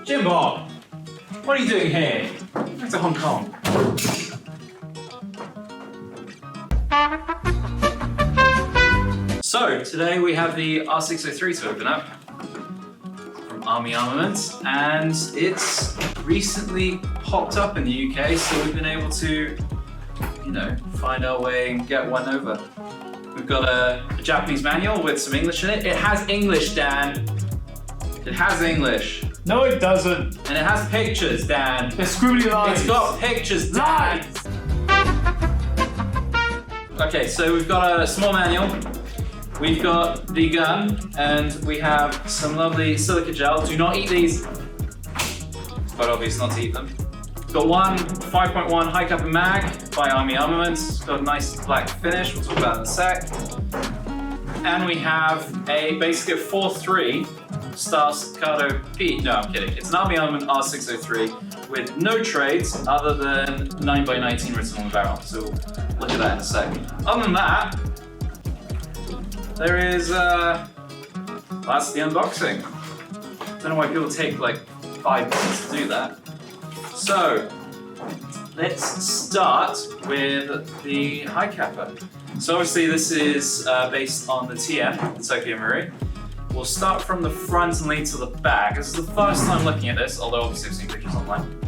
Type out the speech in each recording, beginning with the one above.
Jimbo, what are you doing here? Back to Hong Kong. So, today we have the R603 to open up from Army Armament, and it's recently popped up in the UK, so we've been able to, find our way and get one over. We've got a Japanese manual with some English in it. It has English, Dan. It has English. No, it doesn't. And it has pictures, Dan. It's scribbly lines. It's got pictures, Dan. Okay, so we've got a small manual. We've got the gun, and we have some lovely silica gel. Do not eat these. It's quite obvious not to eat them. We've got one 5.1 Hi Capa mag by Army Armament. It's got a nice black finish. We'll talk about it in a sec. And we have basically a 4.3 style Staccato P. No, I'm kidding. It's an Army Armament R603 with no trades other than 9x19 written on the barrel. So we'll look at that in a second. Other than that, there is, that's the unboxing. Don't know why people take like 5 minutes to do that. So, let's start with the Hi Capa. So obviously this is based on the TM, the Tokyo Marui. We'll start from the front and lead to the back. This is the first time looking at this, although obviously I've seen pictures online.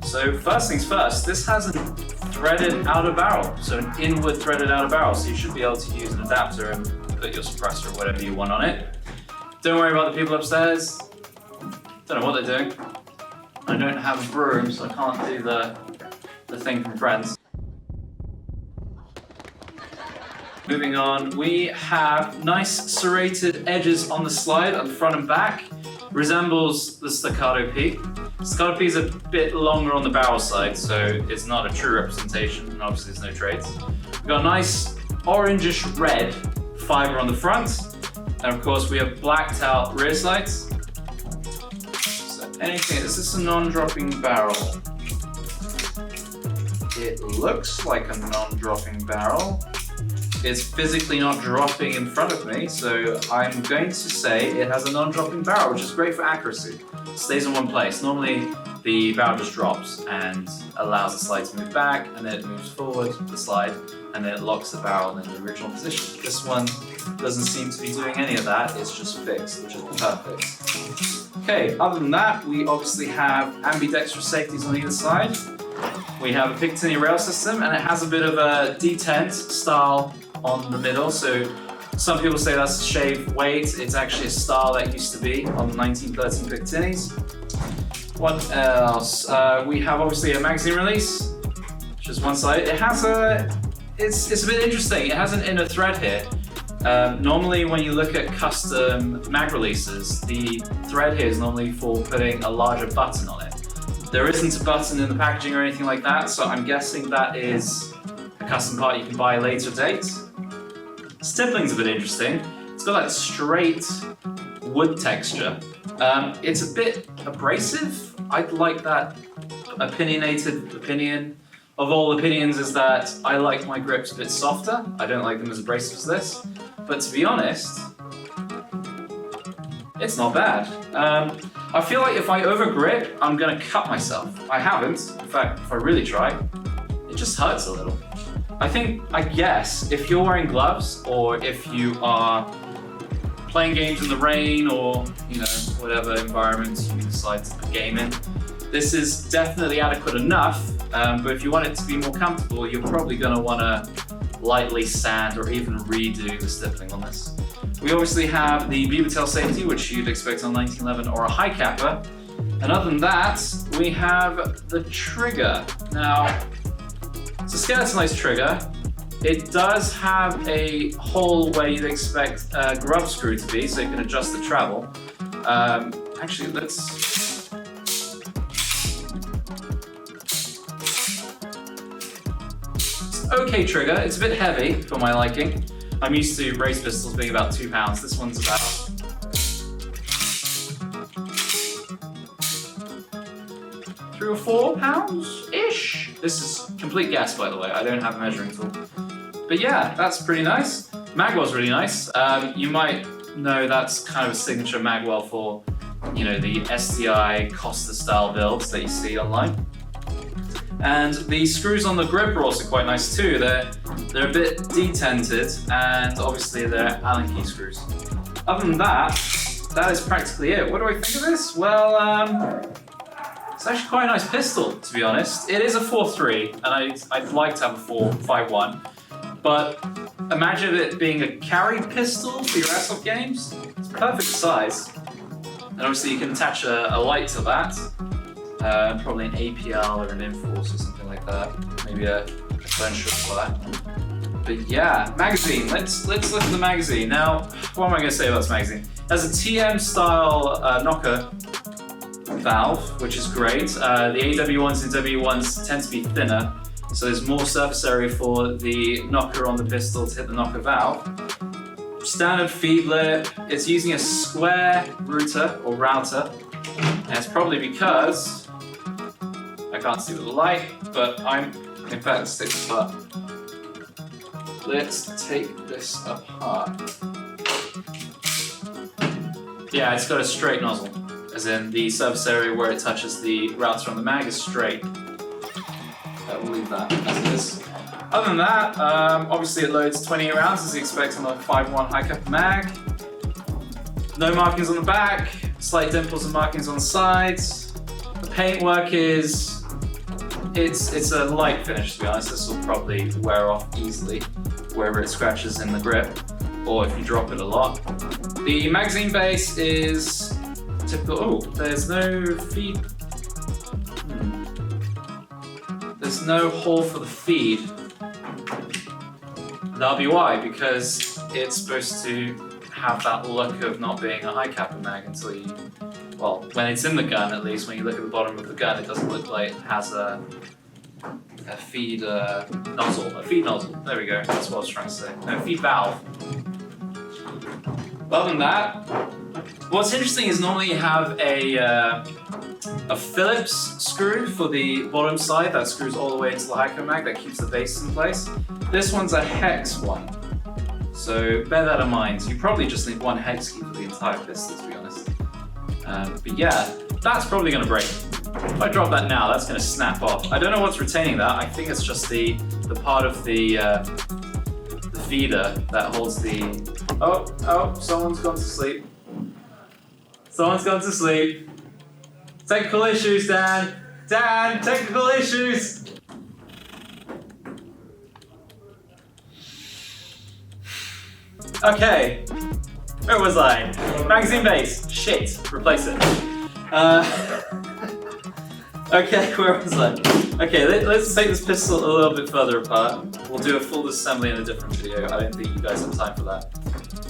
So first things first, this has a threaded outer barrel, so an inward threaded outer barrel, so you should be able to use an adapter and put your suppressor or whatever you want on it. Don't worry about the people upstairs. Don't know what they're doing. I don't have a broom, so I can't do the thing from Friends. Moving on, we have nice serrated edges on the slide at the front and back. Resembles the Staccato P. Staccato P is a bit longer on the barrel side, so it's not a true representation, and obviously there's no trades. We've got a nice orangish red fiber on the front, and of course we have blacked out rear sights. So is this a non-dropping barrel? It looks like a non-dropping barrel. It's physically not dropping in front of me, so I'm going to say it has a non-dropping barrel, which is great for accuracy. It stays in one place. Normally the barrel just drops and allows the slide to move back, and then it moves forward, the slide, and then it locks the barrel in the original position. This one doesn't seem to be doing any of that, it's just fixed, which is perfect. Okay, other than that, we obviously have ambidextrous safeties on either side. We have a Picatinny Rail system, and it has a bit of a detent style on the middle, so some people say that's a shaved weight. It's actually a style that used to be on the 1913 Picatinnys. What else? We have obviously a magazine release, which is one side. It has it's a bit interesting. It has an inner thread here. Normally when you look at custom mag releases, the thread here is normally for putting a larger button on it. There isn't a button in the packaging or anything like that, so I'm guessing that is a custom part you can buy at a later date. Stippling's a bit interesting. It's got that straight wood texture. It's a bit abrasive. I'd like that opinionated opinion. Of all opinions is that I like my grips a bit softer. I don't like them as abrasive as this. But to be honest, it's not bad. I feel like if I overgrip, I'm gonna cut myself. I haven't. In fact, if I really try, it just hurts a little. I guess, if you're wearing gloves, or if you are playing games in the rain, or whatever environment you decide to game in, this is definitely adequate enough. But if you want it to be more comfortable, you're probably gonna wanna lightly sand or even redo the stippling on this. We obviously have the beaver tail safety, which you'd expect on 1911 or a Hi Capa. And other than that, we have the trigger. Now, it's a skeletonized trigger. It does have a hole where you'd expect a grub screw to be, so you can adjust the travel. Actually, let's... It's an okay trigger. It's a bit heavy for my liking. I'm used to race pistols being about 2 pounds. This one's about 3 or 4 pounds-ish. This is complete guess, by the way. I don't have a measuring tool. But yeah, that's pretty nice. Magwell's really nice. You might know that's kind of a signature Magwell for you know, the STI Costa style builds that you see online. And the screws on the grip are also quite nice too. They're a bit detented, and obviously they're Allen key screws. Other than that, that is practically it. What do I think of this? Well, it's actually quite a nice pistol, to be honest. It is a 4.3, and I'd like to have a 4.51, but imagine it being a carry pistol for your Airsoft games. It's perfect size. And obviously you can attach a light to that. Probably an APL or an Enforce or something like that. Maybe a sequential for that. But yeah, magazine. Let's look at the magazine. Now, what am I going to say about this magazine? It has a TM style knocker valve, which is great. The AW1s and W1s tend to be thinner, so there's more surface area for the knocker on the pistol to hit the knocker valve. Standard feed lip. It's using a square router, and it's probably because I can't see with the light, but in fact, let's take this apart. Let's take this apart. Yeah, it's got a straight nozzle, as in the surface area where it touches the router on the mag is straight. We'll leave that as it is. Other than that, obviously it loads 28 rounds as you expect on a 5.1 Hi Capa mag. No markings on the back, slight dimples and markings on the sides. The paintwork is, it's a light finish, to be honest. This will probably wear off easily wherever it scratches in the grip, or if you drop it a lot. The magazine base is typical. Oh, there's no feed. There's no hole for the feed. That'll be why, because it's supposed to have that look of not being a Hi Capa mag until you, well, when it's in the gun at least, when you look at the bottom of the gun, it doesn't look like it has a feed nozzle. A feed nozzle, there we go, that's what I was trying to say. No, feed valve. Other than that, what's interesting is normally you have a Phillips screw for the bottom side that screws all the way into the Hi Capa mag that keeps the base in place. This one's a hex one, so bear that in mind. You probably just need one hex key for the entire pistol, to be honest. But yeah, that's probably going to break. If I drop that now, that's going to snap off. I don't know what's retaining that. I think it's just the part of the feeder that holds the... Oh, someone's gone to sleep. Someone's gone to sleep. Technical issues, Dan. Dan, technical issues. Okay, where was I? Magazine base. Shit, replace it. Okay, where was I? Okay, let's take this pistol a little bit further apart. We'll do a full disassembly in a different video. I don't think you guys have time for that.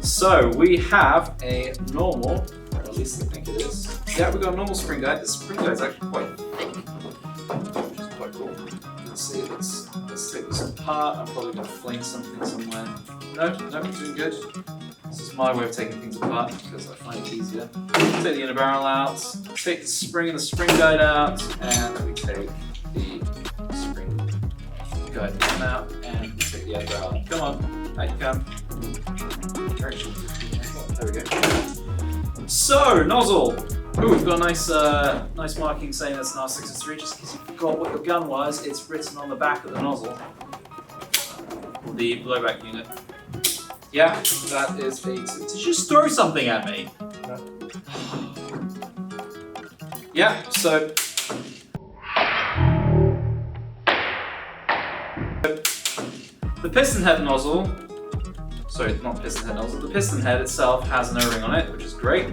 So we have a normal, or at least I think it is. Yeah, we've got a normal spring guide. This spring guide is actually quite thick, which is quite cool. Let's see, let's take this apart. I'm probably going to fling something somewhere. No, doing good. This is my way of taking things apart because I find it easier. Take the inner barrel out, take the spring and the spring guide out, and we take the spring guide out, and we take the inner barrel out. Come on, out you come. There we go. So, nozzle. Ooh, we've got a nice marking saying that's an R603. Just in case you forgot what your gun was, it's written on the back of the nozzle. The blowback unit. Yeah, that is a... Did you just throw something at me? No. Yeah, so... The piston head nozzle... Sorry, not piston head nozzle. The piston head itself has an O-ring on it, which is great.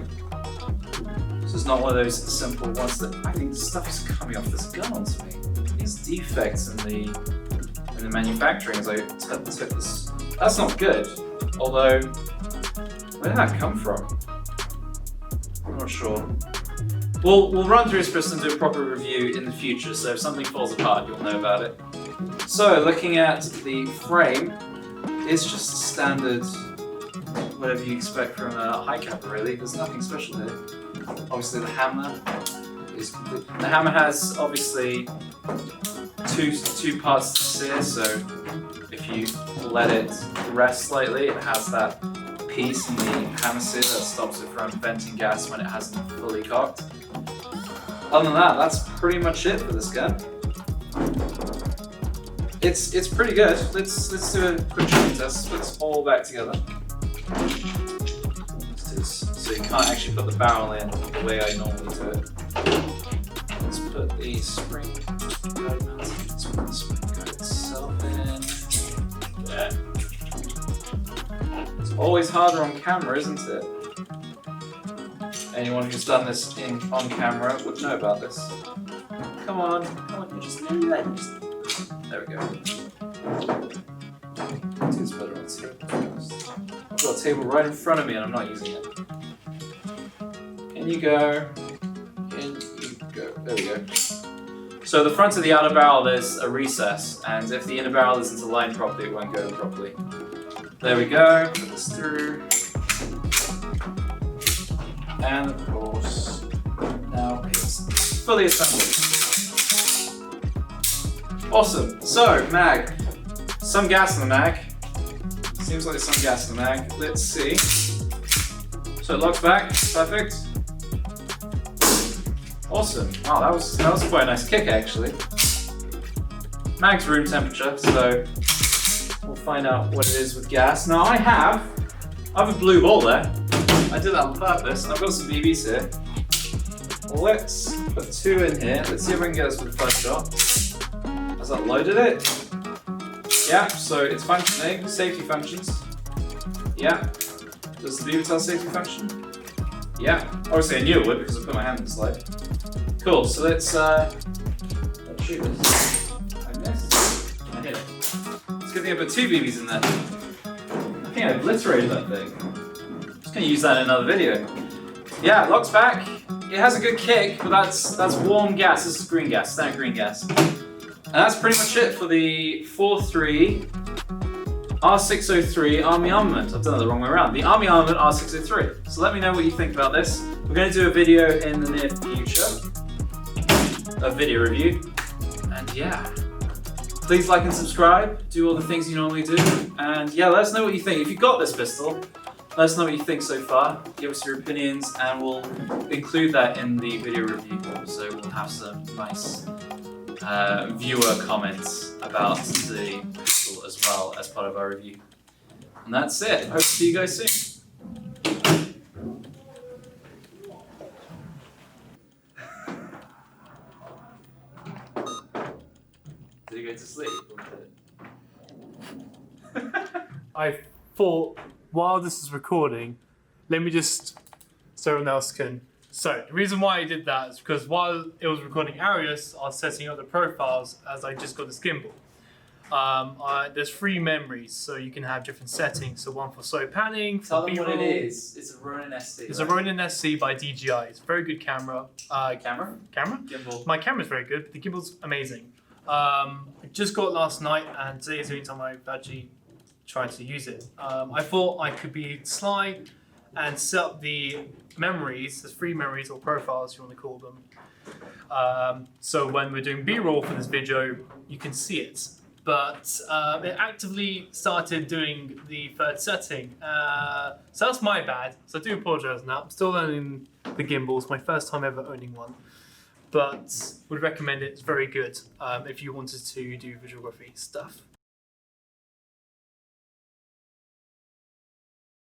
So it's not one of those simple ones that... I think the stuff is coming off this gun onto me. These defects in the manufacturing as I took this... That's not good. Although, where did that come from? I'm not sure. We'll run through this piston and do a proper review in the future, so if something falls apart, you'll know about it. So, looking at the frame, it's just a standard, whatever you expect from a Hi Capa, really. There's nothing special here. Obviously, the hammer is complete. The hammer has, obviously, two parts to sear, so if you let it rest slightly, it has that piece in the hammer seal that stops it from venting gas when it hasn't fully cocked. Other than that, that's pretty much it for this gun. It's pretty good. Let's do a quick shooting test. Let's all back together. So you can't actually put the barrel in the way I normally do it. Let's put the spring guide mount. Let's put the spring guide itself in. Yeah. It's always harder on camera, isn't it? Anyone who's done this on camera would know about this. Come on, you just do that. There we go. It's better on table. I've got a table right in front of me and I'm not using it. In you go. In you go. There we go. So the front of the outer barrel there's a recess, and if the inner barrel isn't aligned properly, it won't go in properly. There we go. Put this through. And of course, now it's fully assembled. Awesome. So, mag. Some gas in the mag. Seems like there's some gas in the mag. Let's see. So it locks back. Perfect. Awesome. Wow, that was quite a nice kick actually. Mag's room temperature, so we'll find out what it is with gas. Now I have a blue ball there. I did that on purpose, and I've got some BBs here. Let's put 2 in here. Let's see if I can get this with the first shot. Has that loaded it? Yeah, so it's functioning. Safety functions. Yeah. Does the BB tell safety function? Yeah. Obviously I knew it would because I put my hand in the slide. Cool, so let's shoot this. I missed. I hit it. It's a good thing I put 2 BBs in there. I think I obliterated that thing. Gonna use that in another video. Yeah, it locks back. It has a good kick, but that's warm gas. This is green gas, standard green gas. And that's pretty much it for the 4.3 R603 Army Armament. I've done it the wrong way around. The Army Armament R603. So let me know what you think about this. We're going to do a video in the near future. A video review. And yeah. Please like and subscribe. Do all the things you normally do. And yeah, let us know what you think. If you got this pistol, let us know what you think so far. Give us your opinions and we'll include that in the video review. So we'll have some nice viewer comments about the pistol as well as part of our review. And that's it. Hope to see you guys soon. Did he go to sleep? I thought, while this is recording, let me just, so everyone else can. So the reason why I did that is because while it was recording Arius, I was setting up the profiles as I just got this gimbal. There's 3 memories, so you can have different settings. So one for slow panning, for Tell them B-roll. what it is. It's a Ronin SC. It's a Ronin SC by DJI. It's a very good camera. Camera? Gimbal. My camera's very good, but the gimbal's amazing. I just got it last night, and today is the only time I've actually tried to use it. I thought I could be sly and set up the memories, there's 3 memories or profiles you want to call them. So when we're doing B-roll for this video, you can see it. But it actively started doing the 3rd setting. So that's my bad. So I do apologise now. I'm still learning the gimbal. It's my first time ever owning one. But would recommend it. It's very good if you wanted to do videography stuff.